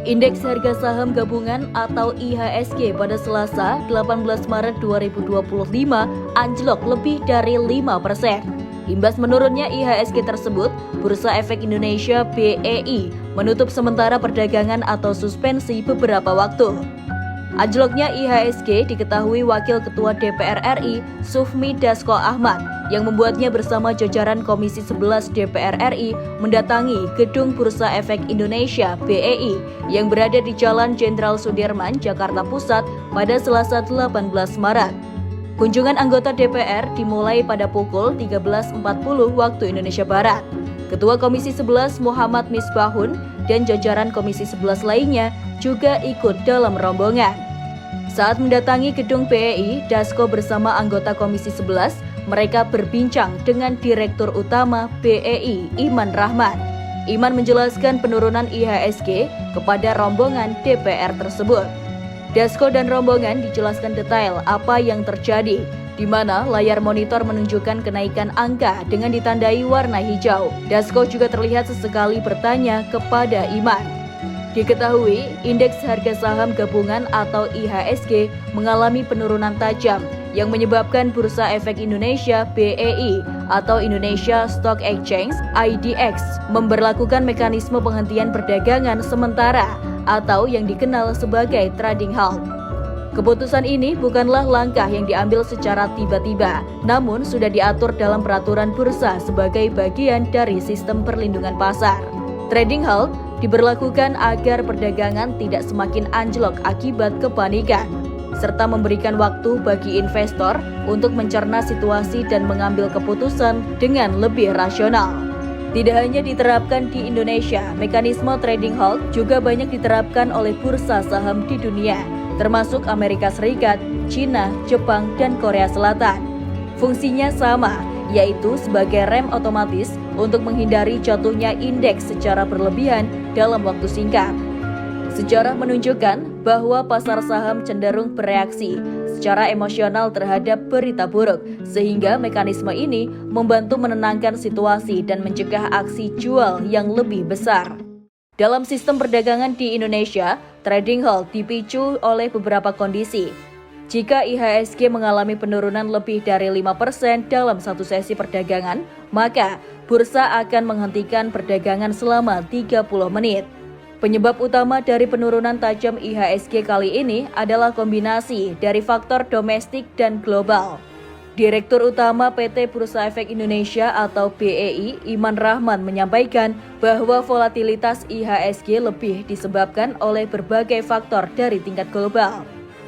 Indeks harga saham gabungan atau IHSG pada Selasa 18 Maret 2025 anjlok lebih dari 5%. Imbas menurunnya IHSG tersebut, Bursa Efek Indonesia BEI menutup sementara perdagangan atau suspensi beberapa waktu. Anjloknya IHSG diketahui Wakil Ketua DPR RI Sufmi Dasko Ahmad yang membuatnya bersama jajaran Komisi 11 DPR RI mendatangi Gedung Bursa Efek Indonesia BEI yang berada di Jalan Jenderal Sudirman, Jakarta Pusat pada Selasa 18 Maret. Kunjungan anggota DPR dimulai pada pukul 13.40 waktu Indonesia Barat. Ketua Komisi 11 Muhammad Misbahun dan jajaran Komisi 11 lainnya juga ikut dalam rombongan. Saat mendatangi gedung BEI, Dasko bersama anggota Komisi 11, mereka berbincang dengan Direktur Utama BEI, Iman Rahman. Iman menjelaskan penurunan IHSG kepada rombongan DPR tersebut. Dasko dan rombongan dijelaskan detail apa yang terjadi, di mana layar monitor menunjukkan kenaikan angka dengan ditandai warna hijau. Dasko juga terlihat sesekali bertanya kepada Iman. Diketahui, indeks harga saham gabungan atau IHSG mengalami penurunan tajam yang menyebabkan Bursa Efek Indonesia BEI atau Indonesia Stock Exchange IDX memberlakukan mekanisme penghentian perdagangan sementara atau yang dikenal sebagai trading halt. Keputusan ini bukanlah langkah yang diambil secara tiba-tiba, namun sudah diatur dalam peraturan bursa sebagai bagian dari sistem perlindungan pasar. Trading halt diberlakukan agar perdagangan tidak semakin anjlok akibat kepanikan, serta memberikan waktu bagi investor untuk mencerna situasi dan mengambil keputusan dengan lebih rasional. Tidak hanya diterapkan di Indonesia, mekanisme trading halt juga banyak diterapkan oleh bursa saham di dunia, termasuk Amerika Serikat, China, Jepang, dan Korea Selatan. Fungsinya sama, yaitu sebagai rem otomatis untuk menghindari jatuhnya indeks secara berlebihan dalam waktu singkat. Sejarah menunjukkan bahwa pasar saham cenderung bereaksi secara emosional terhadap berita buruk, sehingga mekanisme ini membantu menenangkan situasi dan mencegah aksi jual yang lebih besar. Dalam sistem perdagangan di Indonesia, trading halt dipicu oleh beberapa kondisi. Jika IHSG mengalami penurunan lebih dari 5% dalam satu sesi perdagangan, maka bursa akan menghentikan perdagangan selama 30 menit. Penyebab utama dari penurunan tajam IHSG kali ini adalah kombinasi dari faktor domestik dan global. Direktur Utama PT Bursa Efek Indonesia atau BEI, Iman Rahman menyampaikan bahwa volatilitas IHSG lebih disebabkan oleh berbagai faktor dari tingkat global.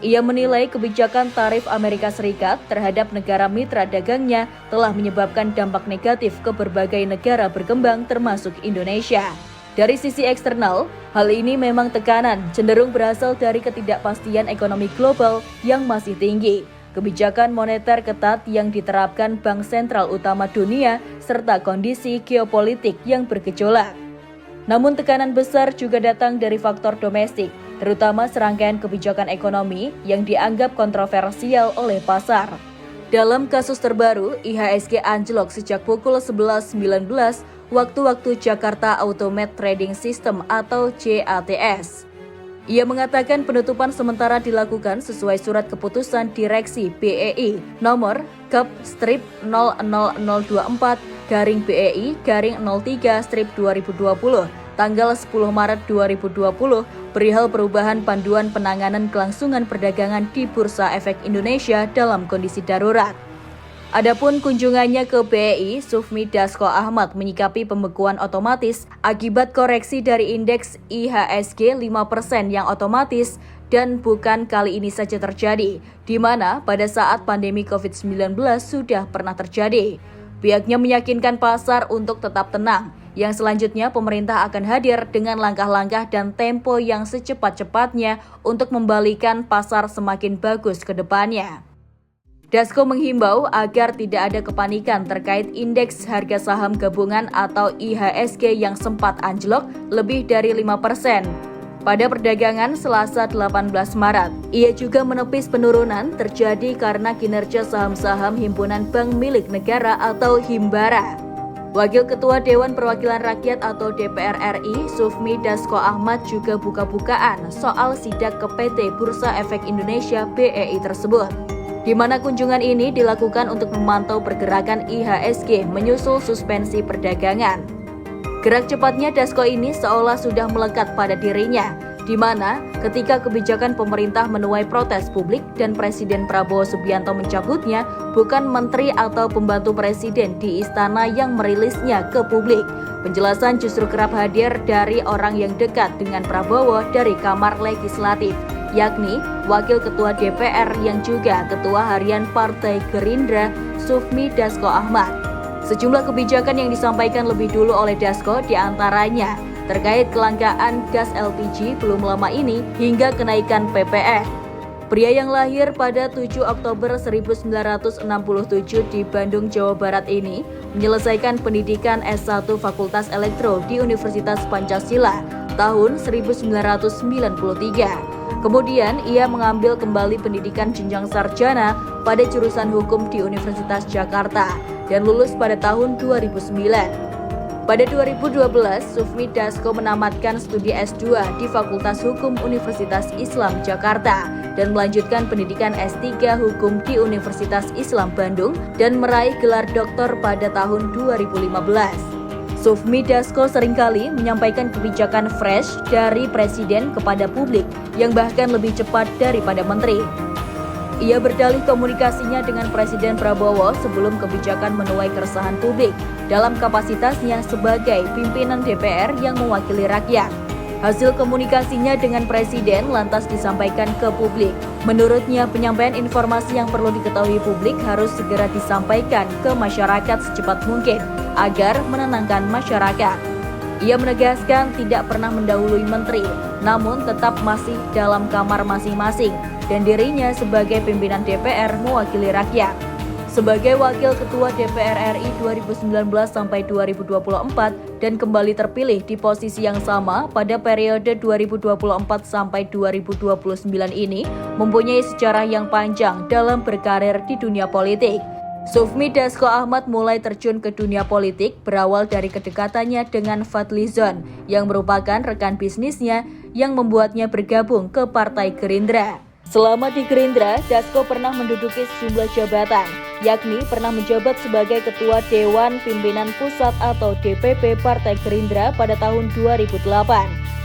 Ia menilai kebijakan tarif Amerika Serikat terhadap negara mitra dagangnya telah menyebabkan dampak negatif ke berbagai negara berkembang termasuk Indonesia. Dari sisi eksternal, hal ini memang tekanan cenderung berasal dari ketidakpastian ekonomi global yang masih tinggi, kebijakan moneter ketat yang diterapkan bank sentral utama dunia, serta kondisi geopolitik yang bergejolak. Namun tekanan besar juga datang dari faktor domestik, terutama serangkaian kebijakan ekonomi yang dianggap kontroversial oleh pasar. Dalam kasus terbaru, IHSG anjlok sejak pukul 11.19 waktu Jakarta Automated Trading System atau JATS. Ia mengatakan penutupan sementara dilakukan sesuai surat keputusan Direksi BEI nomor Kep/0024/BEI/03/2020 tanggal 10 Maret 2020 perihal perubahan panduan penanganan kelangsungan perdagangan di Bursa Efek Indonesia dalam kondisi darurat. Adapun kunjungannya ke BEI, Sufmi Dasko Ahmad menyikapi pembekuan otomatis akibat koreksi dari indeks IHSG 5% yang otomatis dan bukan kali ini saja terjadi, di mana pada saat pandemi COVID-19 sudah pernah terjadi. Pihaknya meyakinkan pasar untuk tetap tenang, yang selanjutnya pemerintah akan hadir dengan langkah-langkah dan tempo yang secepat-cepatnya untuk membalikan pasar semakin bagus ke depannya. Dasko menghimbau agar tidak ada kepanikan terkait indeks harga saham gabungan atau IHSG yang sempat anjlok lebih dari 5% pada perdagangan Selasa 18 Maret. Ia juga menepis penurunan terjadi karena kinerja saham-saham himpunan bank milik negara atau Himbara. Wakil Ketua Dewan Perwakilan Rakyat atau DPR RI, Sufmi Dasko Ahmad juga buka-bukaan soal sidak ke PT Bursa Efek Indonesia (BEI) tersebut, di mana kunjungan ini dilakukan untuk memantau pergerakan IHSG menyusul suspensi perdagangan. Gerak cepatnya Dasko ini seolah sudah melekat pada dirinya, di mana ketika kebijakan pemerintah menuai protes publik dan Presiden Prabowo Subianto mencabutnya, bukan menteri atau pembantu presiden di istana yang merilisnya ke publik. Penjelasan justru kerap hadir dari orang yang dekat dengan Prabowo dari Kamar Legislatif, yakni Wakil Ketua DPR yang juga Ketua Harian Partai Gerindra, Sufmi Dasko Ahmad. Sejumlah kebijakan yang disampaikan lebih dulu oleh Dasko diantaranya terkait kelangkaan gas LPG belum lama ini hingga kenaikan PPN. Pria yang lahir pada 7 Oktober 1967 di Bandung, Jawa Barat ini menyelesaikan pendidikan S1 Fakultas Elektro di Universitas Pancasila tahun 1993. Kemudian ia mengambil kembali pendidikan jenjang sarjana pada jurusan hukum di Universitas Jakarta dan lulus pada tahun 2009. Pada 2012, Sufmi Dasko menamatkan studi S2 di Fakultas Hukum Universitas Islam Jakarta dan melanjutkan pendidikan S3 Hukum di Universitas Islam Bandung dan meraih gelar doktor pada tahun 2015. Sufmi Dasko seringkali menyampaikan kebijakan fresh dari presiden kepada publik yang bahkan lebih cepat daripada menteri. Ia berdalih komunikasinya dengan Presiden Prabowo sebelum kebijakan menuai keresahan publik dalam kapasitasnya sebagai pimpinan DPR yang mewakili rakyat. Hasil komunikasinya dengan Presiden lantas disampaikan ke publik. Menurutnya, penyampaian informasi yang perlu diketahui publik harus segera disampaikan ke masyarakat secepat mungkin agar menenangkan masyarakat. Ia menegaskan tidak pernah mendahului menteri, namun tetap masih dalam kamar masing-masing dan dirinya sebagai pimpinan DPR mewakili rakyat. Sebagai Wakil Ketua DPR RI 2019 sampai 2024 dan kembali terpilih di posisi yang sama pada periode 2024 sampai 2029 ini mempunyai sejarah yang panjang dalam berkarir di dunia politik. Sufmi Dasko Ahmad mulai terjun ke dunia politik berawal dari kedekatannya dengan Fadlizon yang merupakan rekan bisnisnya yang membuatnya bergabung ke Partai Gerindra. Selama di Gerindra, Dasko pernah menduduki sejumlah jabatan, yakni pernah menjabat sebagai Ketua Dewan Pimpinan Pusat atau DPP Partai Gerindra pada tahun 2008,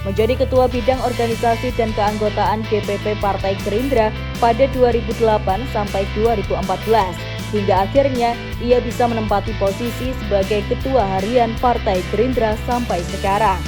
menjadi Ketua Bidang Organisasi dan Keanggotaan DPP Partai Gerindra pada 2008 sampai 2014, hingga akhirnya ia bisa menempati posisi sebagai Ketua Harian Partai Gerindra sampai sekarang.